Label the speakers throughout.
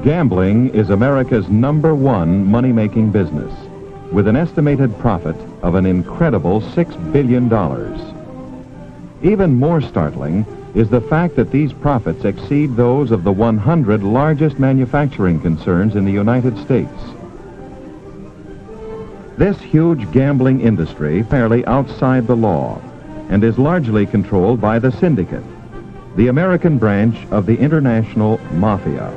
Speaker 1: Gambling is America's #1 money-making business, with an estimated profit of an incredible $6 billion. Even more startling is the fact that these profits exceed those of the 100 largest manufacturing concerns in the United States. This huge gambling industry is fairly outside the law and is largely controlled by the syndicate, the American branch of the international mafia.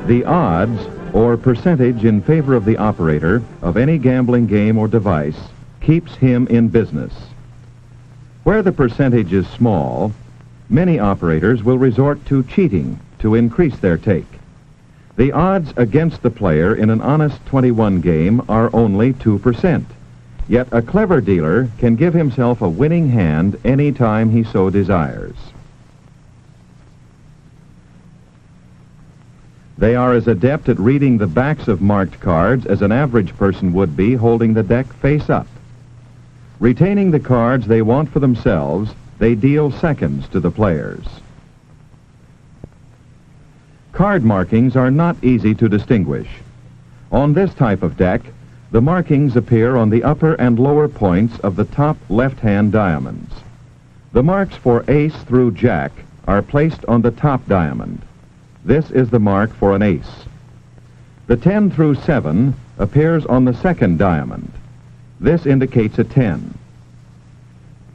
Speaker 1: The odds, or percentage in favor of the operator of any gambling game or device, keeps him in business. Where the percentage is small, many operators will resort to cheating to increase their take. The odds against the player in an honest 21 game are only 2%, yet a clever dealer can give himself a winning hand any time he so desires. They are as adept at reading the backs of marked cards as an average person would be holding the deck face up. Retaining the cards they want for themselves, they deal seconds to the players. Card markings are not easy to distinguish. On this type of deck, the markings appear on the upper and lower points of the top left-hand diamonds. The marks for ace through jack are placed on the top diamond. This is the mark for an ace. The 10 through 7 appears on the second diamond. This indicates a 10.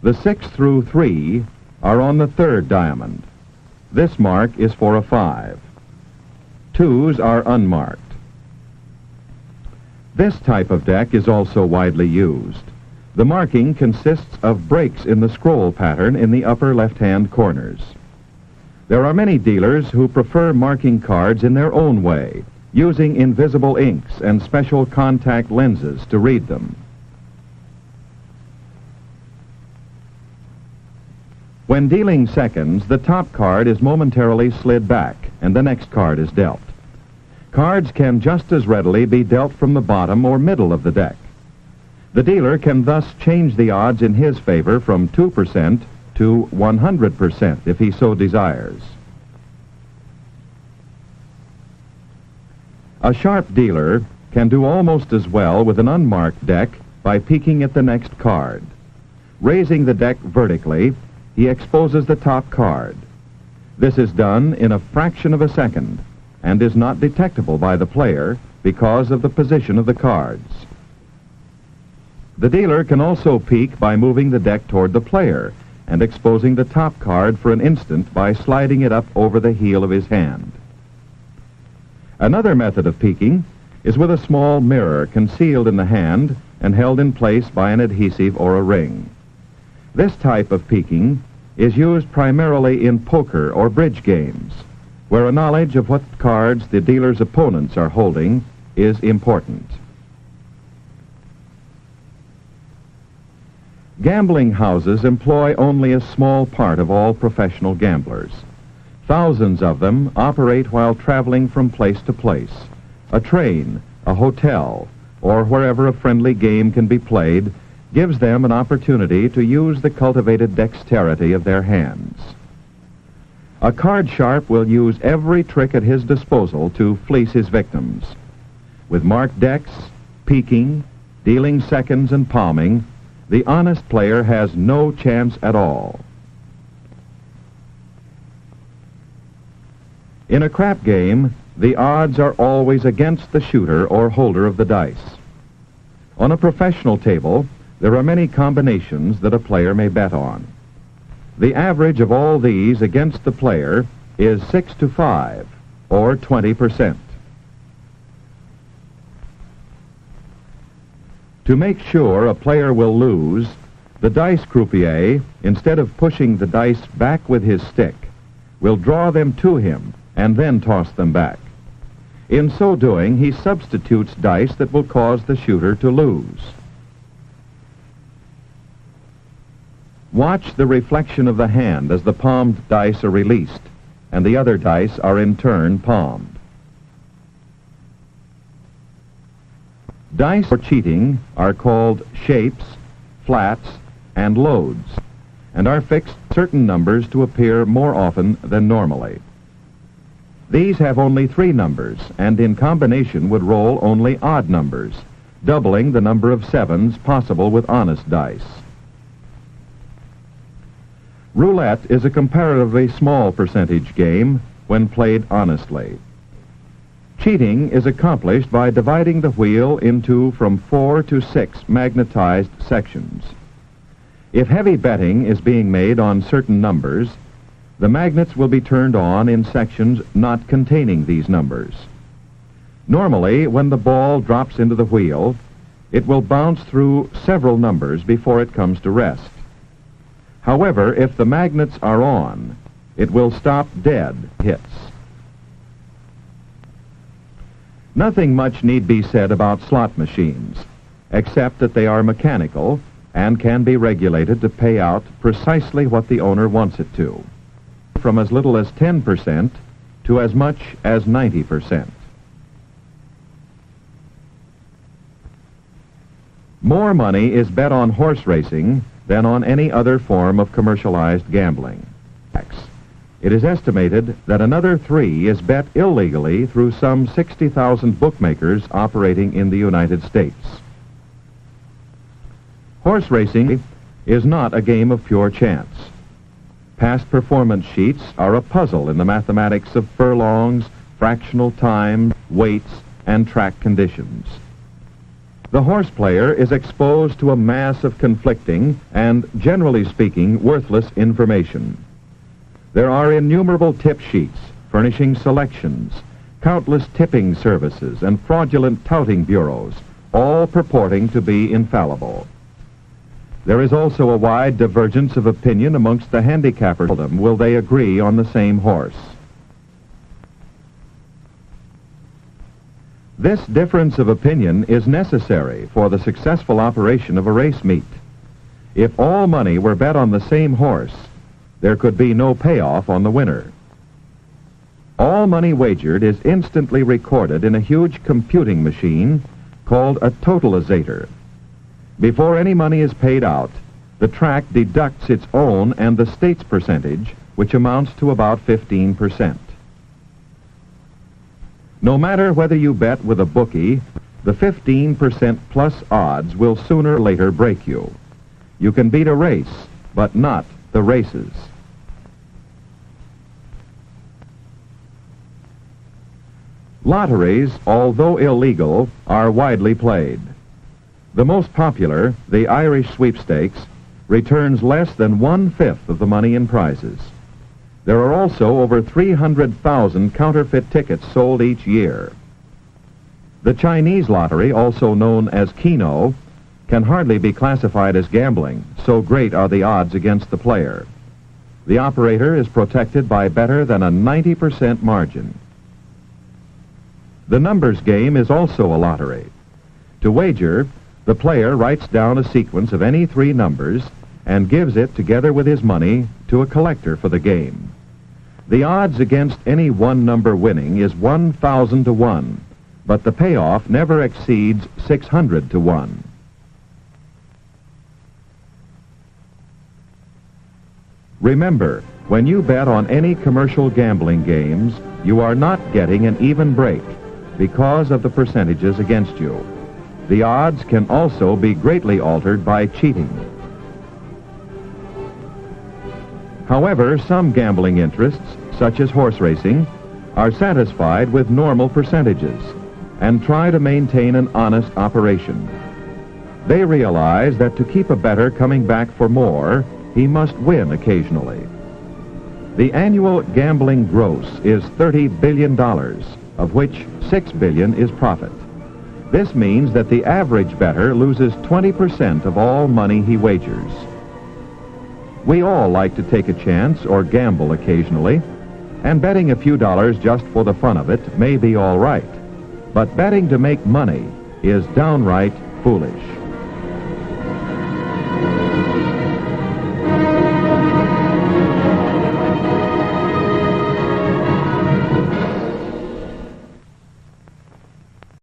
Speaker 1: The 6 through 3 are on the third diamond. This mark is for a 5. 2s are unmarked. This type of deck is also widely used. The marking consists of breaks in the scroll pattern in the upper left-hand corners. There are many dealers who prefer marking cards in their own way, using invisible inks and special contact lenses to read them. When dealing seconds, the top card is momentarily slid back and the next card is dealt. Cards can just as readily be dealt from the bottom or middle of the deck. The dealer can thus change the odds in his favor from 2% to 100% if he so desires. A sharp dealer can do almost as well with an unmarked deck by peeking at the next card. Raising the deck vertically, he exposes the top card. This is done in a fraction of a second and is not detectable by the player because of the position of the cards. The dealer can also peek by moving the deck toward the player and exposing the top card for an instant by sliding it up over the heel of his hand. Another method of peeking is with a small mirror concealed in the hand and held in place by an adhesive or a ring. This type of peeking is used primarily in poker or bridge games, where a knowledge of what cards the dealer's opponents are holding is important. Gambling houses employ only a small part of all professional gamblers. Thousands of them operate while traveling from place to place, a train, a hotel, or wherever a friendly game can be played gives them an opportunity to use the cultivated dexterity of their hands. A card sharp will use every trick at his disposal to fleece his victims. With marked decks, peeking, dealing seconds, and palming, the honest player has no chance at all. In a crap game, the odds are always against the shooter or holder of the dice. On a professional table, there are many combinations that a player may bet on. The average of all these against the player is 6 to 5, or 20%. To make sure a player will lose, the dice croupier, instead of pushing the dice back with his stick, will draw them to him and then toss them back. In so doing, he substitutes dice that will cause the shooter to lose. Watch the reflection of the hand as the palmed dice are released. and the other dice are in turn palmed. Dice for cheating are called shapes, flats, and loads, and are fixed certain numbers to appear more often than normally. These have only 3 numbers, and in combination would roll only odd numbers, doubling the number of 7s possible with honest dice. Roulette is a comparatively small percentage game when played honestly. Cheating is accomplished by dividing the wheel into from 4 to 6 magnetized sections. If heavy betting is being made on certain numbers, the magnets will be turned on in sections not containing these numbers. Normally, when the ball drops into the wheel, it will bounce through several numbers before it comes to rest. However, if the magnets are on, it will stop dead hits. Nothing much need be said about slot machines, except that they are mechanical and can be regulated to pay out precisely what the owner wants it to, from as little as 10% to as much as 90%. More money is bet on horse racing than on any other form of commercialized gambling. It is estimated that another 3 is bet illegally through some 60,000 bookmakers operating in the United States. Horse racing is not a game of pure chance. Past performance sheets are a puzzle in the mathematics of furlongs, fractional time, weights, and track conditions. The horse player is exposed to a mass of conflicting and, generally speaking, worthless information. There are innumerable tip sheets furnishing selections, countless tipping services, and fraudulent touting bureaus, all purporting to be infallible. There is also a wide divergence of opinion amongst the handicappers. Will they agree on the same horse? This difference of opinion is necessary for the successful operation of a race meet. If all money were bet on the same horse, there could be no payoff on the winner. All money wagered is instantly recorded in a huge computing machine called a totalizator. Before any money is paid out, the track deducts its own and the state's percentage, which amounts to about 15%. No matter whether you bet with a bookie, the 15% plus odds will sooner or later break you. You can beat a race, but not the races. Lotteries, although illegal, are widely played. The most popular, the Irish sweepstakes, returns less than 1/5 of the money in prizes. There are also over 300,000 counterfeit tickets sold each year. The Chinese lottery, also known as Keno, can hardly be classified as gambling, so great are the odds against the player. The operator is protected by better than a 90% margin. The numbers game is also a lottery. To wager, the player writes down a sequence of any 3 numbers and gives it, together with his money, to a collector for the game. The odds against any one number winning is 1,000 to 1, but the payoff never exceeds 600 to 1. Remember, when you bet on any commercial gambling games, you are not getting an even break because of the percentages against you. The odds can also be greatly altered by cheating. However, some gambling interests, such as horse racing, are satisfied with normal percentages and try to maintain an honest operation. They realize that to keep a bettor coming back for more, he must win occasionally. The annual gambling gross is $30 billion, of which $6 billion is profit. This means that the average bettor loses 20% of all money he wagers. We all like to take a chance or gamble occasionally, and betting a few dollars just for the fun of it may be all right. But betting to make money is downright foolish.